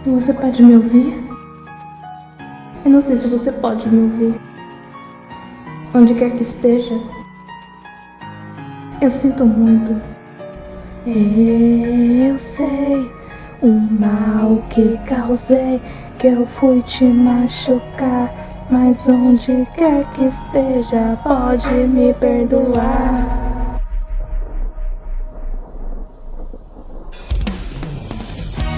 Você pode me ouvir? Eu não sei se você pode me ouvir. Onde quer que esteja. Eu sinto muito. Eu sei o mal que causei, que eu fui te machucar. Mas onde quer que esteja, pode me perdoar.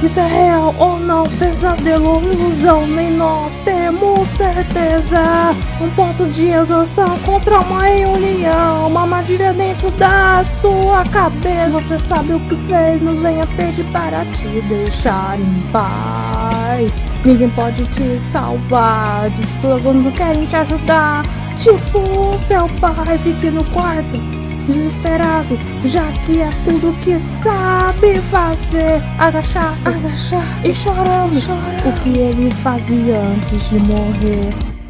Isso é real ou não? Pesadelo ou ilusão? Nem nós temos certeza. Um ponto de exaustão contra uma reunião. Uma armadilha dentro da sua cabeça. Você sabe o que fez, nos venha pedir para te deixar em paz. Ninguém pode te salvar, de pessoas não querem te ajudar. Tipo seu pai, fique no quarto desesperado, já que é tudo que sabe fazer. Agachar e chorando, o que ele fazia antes de morrer.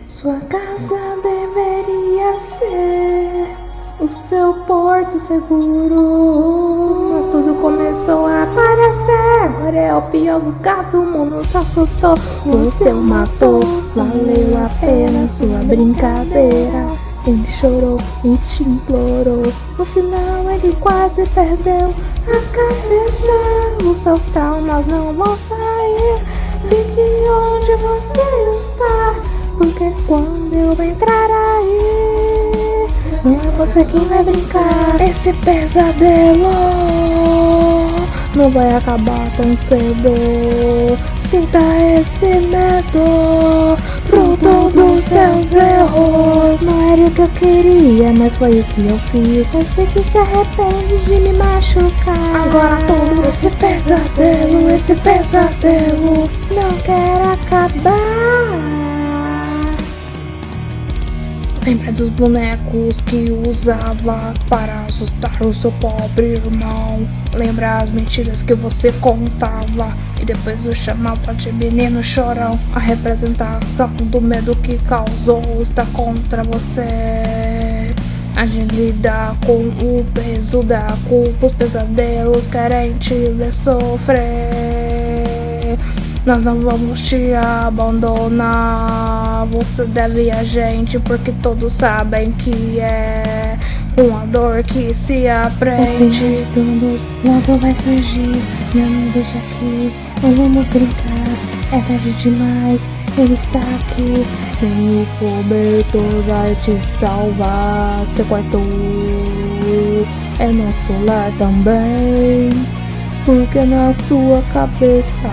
Sua casa deveria ser o seu porto seguro, mas tudo começou a aparecer. Agora é o pior lugar do mundo, se assustou. Você o matou, valeu a pena sua brincadeira. Ele chorou e te implorou. No final ele quase perdeu a cabeça. Os seus traumas não vão sair. Fique onde você está, porque quando eu entrar aí, não é você quem vai brincar. Esse pesadelo não vai acabar tão cedo. Sinta esse medo, fruto dos seus erros. Não era o que eu queria, mas foi o que eu fiz. Eu sei que se arrepende de me machucar. Agora todo esse pesadelo não quer acabar. Lembra dos bonecos que usava para assustar o seu pobre irmão? Lembra as mentiras que você contava e depois o chamava de menino chorão? A representação do medo que causou está contra você. A gente lida com o peso da culpa, os pesadelos querem te ver sofrer. Nós não vamos te abandonar. Você deve a gente, porque todos sabem que é uma dor que se aprende. Tudo logo vai surgir. Não me deixa aqui, não vamos brincar. É tarde demais, ele está aqui. E o cobertor vai te salvar. Seu quarto é nosso lar também, porque na sua cabeça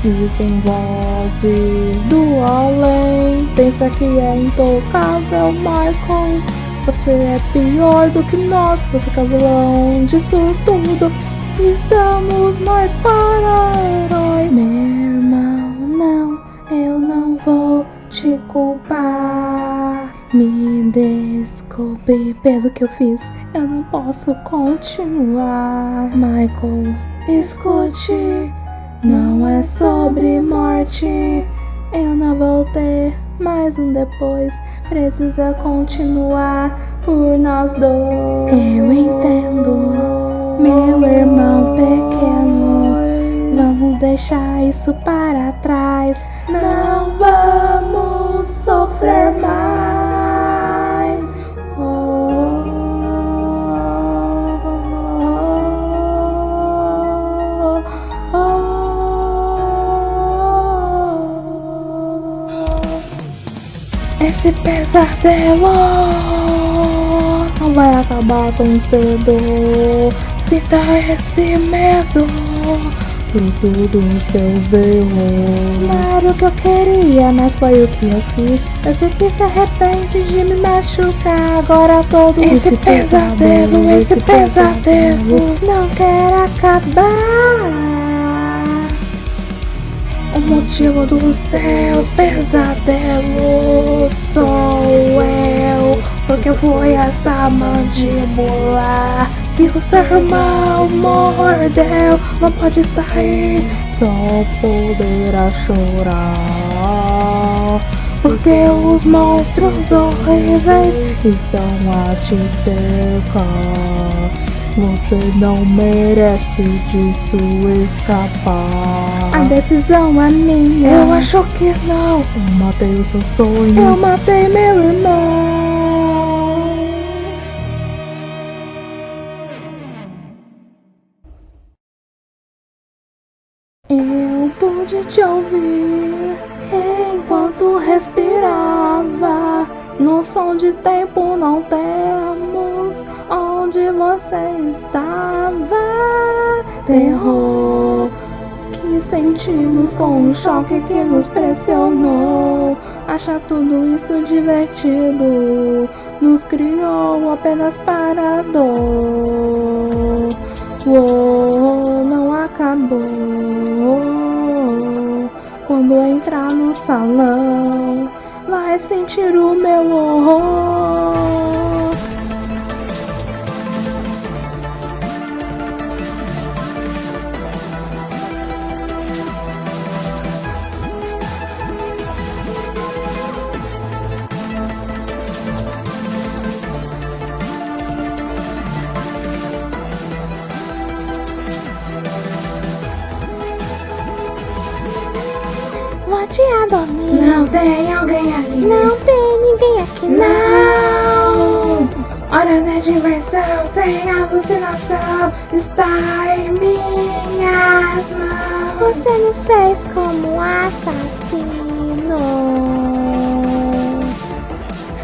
desenvolve do além. Pensa que é intocável, Michael. Você é pior do que nós. Você é vilão disso tudo. Estamos mais para herói. Meu irmão, não, eu não vou te culpar. Me desculpe pelo que eu fiz. Eu não posso continuar. Michael, escute. Não é sobre morte, eu não vou ter mais um depois. Precisa continuar por nós dois. Eu entendo, meu irmão pequeno. Vamos deixar isso para trás. Não vamos sofrer mais. Esse pesadelo não vai acabar tão cedo. Sinta esse medo, fruto dos seus erros. Não era o que eu queria, mas foi o que eu fiz. Eu sei que se arrepende de me machucar. Agora todo esse pesadelo não quer acabar. O motivo dos seus pesadelos sou eu, porque foi essa mandíbula que o seu irmão mordeu. Não pode sair, só poderá chorar, porque os monstros horríveis estão a te cercar. Você não merece disso escapar. A decisão é minha. Eu acho que não. Eu matei o seu sonho. Eu matei meu irmão. Eu pude te ouvir enquanto respirava. No som de tempo não temos onde você estava. Terror que sentimos com o choque que nos pressionou. Achar tudo isso divertido nos criou apenas para a dor. Não acabou. Quando entrar no salão, vai sentir o meu horror. Vou te dormir. Não tem alguém aqui. Não tem ninguém aqui, Não! Hora da diversão, sem alucinação, está em minhas mãos. Você nos fez como assassino,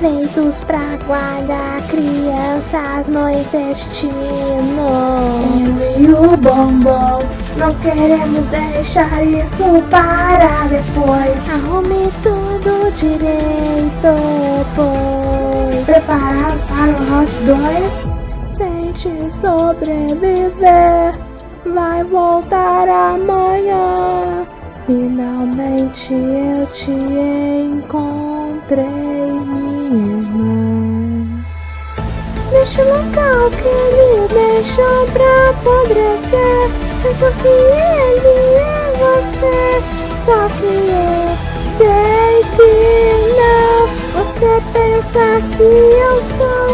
feitos pra guardar crianças no intestino. Eu e o bombom, não queremos deixar isso para depois. Arrume tudo direito, pois Preparado para o round 2? tente sobreviver. Vai voltar amanhã. Finalmente eu te encontrei, minha irmã. Neste local que ele deixou pra apodrecer, penso que ele é você. Só que eu sei que não. Você pensa que eu sou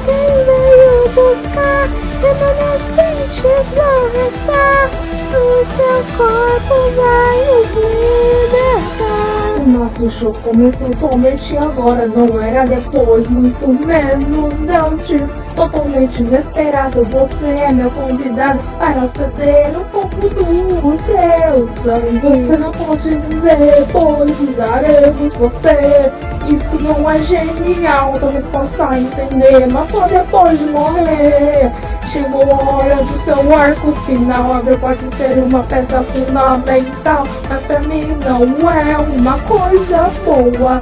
quem veio buscar remanescentes vão restar. O seu corpo vai nos libertar. O nosso show começou somente agora, não era depois, muito menos antes. Totalmente inesperado, você é meu convidado para ceder um pouco do seu sangue. Você não pode dizer, pois usaremos você. Isso não é genial, talvez possa entender, mas só depois de morrer. Chegou a hora do seu arco final. Abre pode ser uma peça fundamental, mas pra mim não é uma coisa boa.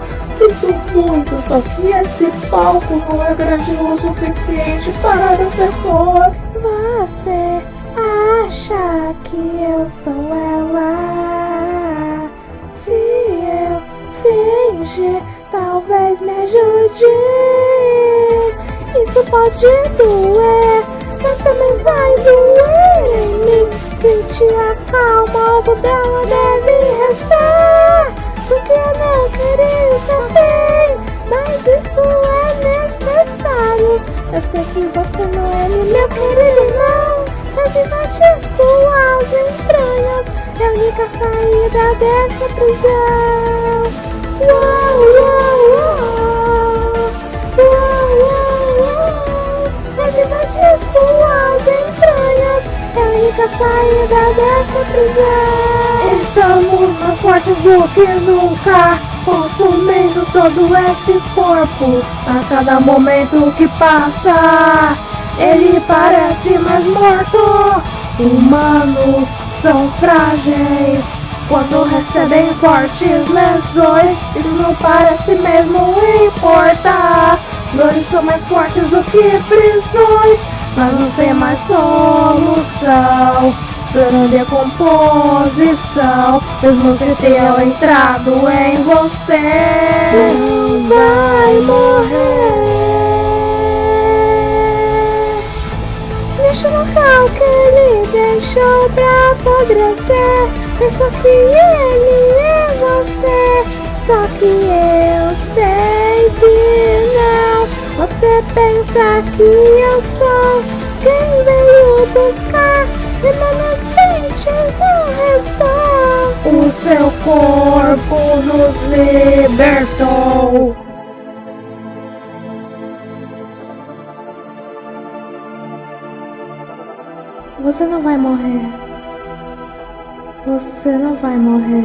Sinto muito, só que esse palco não é grande o suficiente para as pessoas. Você acha que eu sou ela? Se eu fingir, talvez me ajude. Isso pode doer, mas também vai doer em mim. Sentir a calma, algo dela deve restar. Porque eu não queria também, mas isso é necessário. Eu sei que você não é meu querido irmão, mas invade suas entranhas é a única saída dessa prisão. Uou, uou, uou. Uou, uou, uou. Mas invade suas entranhas é a única saída dessa prisão. Estamos mais fortes do que nunca, consumindo todo esse corpo. A cada momento que passa, ele parece mais morto. Humanos são frágeis quando recebem fortes lesões. Isso não parece mesmo importar. Dores são mais fortes do que prisões, mas não tem mais solução. Plano de decomposição, mesmo que tenha entrado em você, Não vai morrer. Neste local que ele deixou pra apodrecer, penso que ele é você. Só que eu sei que não. Você pensa que eu sou quem veio libertou. Você não vai morrer. Você não vai morrer.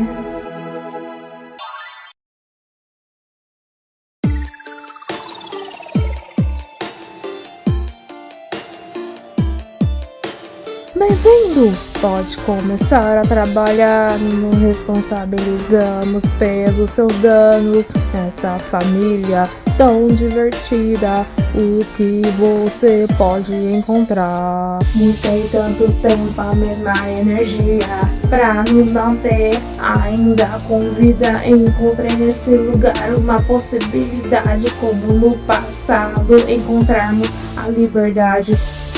Bem-vindo! Pode começar a trabalhar, não responsabilizamos pelos seus danos. Nessa família tão divertida, o que você pode encontrar? Lutei tanto tempo a mesma energia pra nos manter ainda com vida. Encontrei nesse lugar uma possibilidade, como no passado encontrarmos a liberdade.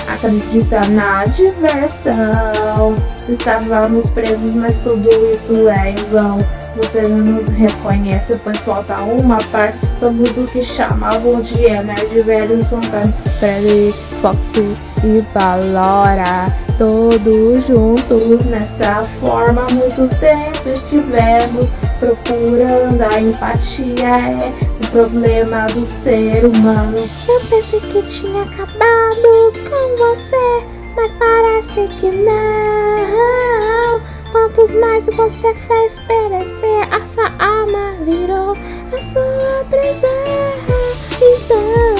Acredita na diversão. Estávamos presos, mas tudo isso é em vão. Você não nos reconhece, pois falta uma parte. Somos o que chamavam de nerd velho, Sontano, Freddy, Foxy e Valora. Todos juntos nessa forma, muito tempo estivemos procurando a empatia. É o problema do ser humano. Eu pensei que tinha acabado com você, mas parece que não. Quantos mais você fez perecer, a sua alma virou a sua prisão. Então,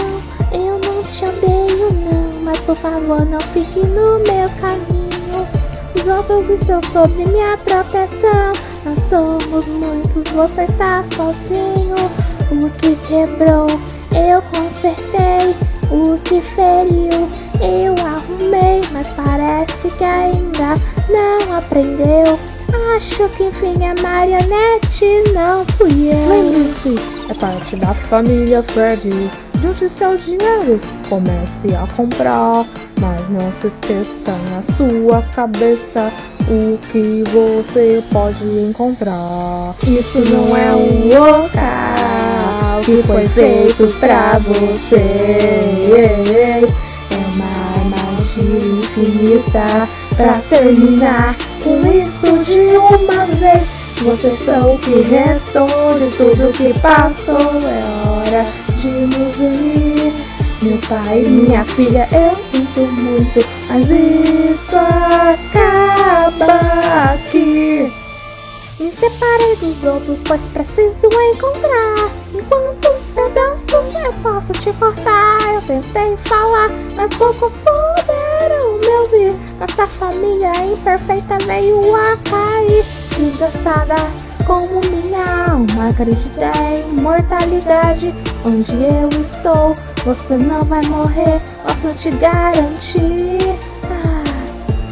eu não te odeio não, mas por favor não fique no meu caminho. Os outros estão sob minha proteção. Nós somos muitos, você está sozinho. O que quebrou, eu consertei. O que feriu, eu arrumei. Mas parece que ainda não aprendeu. Acho que enfim é marionete, não fui eu. Lembre-se, é parte da família Freddy. Junte seu dinheiro, comece a comprar, mas não se esqueça na sua cabeça o que você pode encontrar. Isso não é um local que foi feito pra você. É uma magia infinita pra terminar com isso de uma vez. Vocês são o que restou de tudo que passou. É hora de nos unir. Meu pai e minha filha, eu sinto muito, mas isso acaba aqui. Me separei dos outros, pois preciso encontrar. Enquanto pedaços eu posso te cortar. Eu tentei falar, mas poucos puderam me ouvir. Nossa família imperfeita veio a cair. Desgastada como minha alma, acredita em imortalidade. Onde eu estou, você não vai morrer, posso te garantir.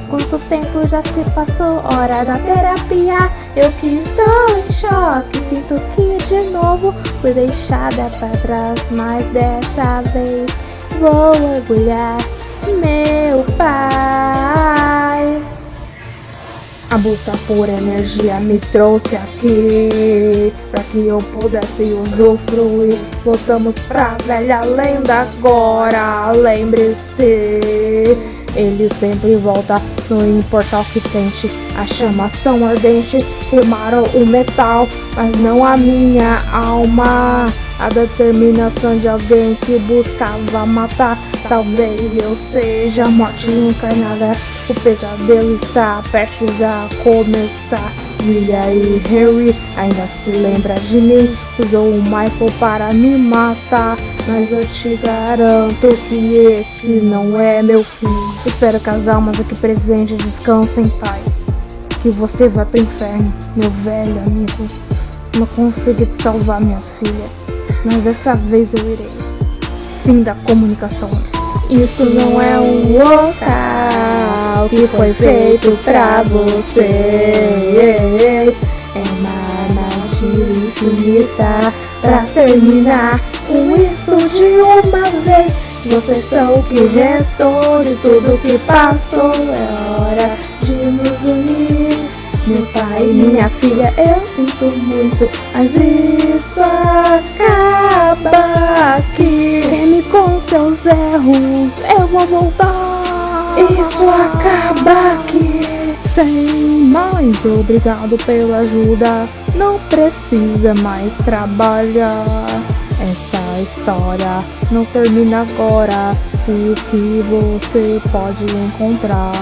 Quanto tempo já se passou, hora da terapia. Eu que estou em choque, sinto que de novo fui deixada pra trás. Mas dessa vez vou orgulhar meu pai. A busca por energia me trouxe aqui, pra que eu pudesse usufruir. Voltamos pra velha lenda agora, lembre-se. Ele sempre volta, não importa o que tente. As chamas são ardentes, queimaram o metal, mas não a minha alma. A determinação de alguém que buscava matar. Talvez eu seja a morte encarnada. O pesadelo está prestes a começar. William e Harry ainda se lembra de mim. Usou o Michael para me matar, mas eu te garanto que esse não é meu fim. Espero que as almas aqui presentes descansem em paz. Que você vá pro inferno, meu velho amigo. Não consegui te salvar, minha filha, mas dessa vez eu irei. Fim da comunicação. Isso não é um local que foi feito pra você. É uma magia infinita pra terminar com isso de uma vez. Vocês são o que restou de tudo que passou. É hora de nos unir. Meu pai e minha filha, eu sinto muito, mas isso acaba aqui. Teme com seus erros, eu vou voltar. Isso acaba aqui. Sem mais, obrigado pela ajuda. Não precisa mais trabalhar. Essa história não termina agora. O que você pode encontrar?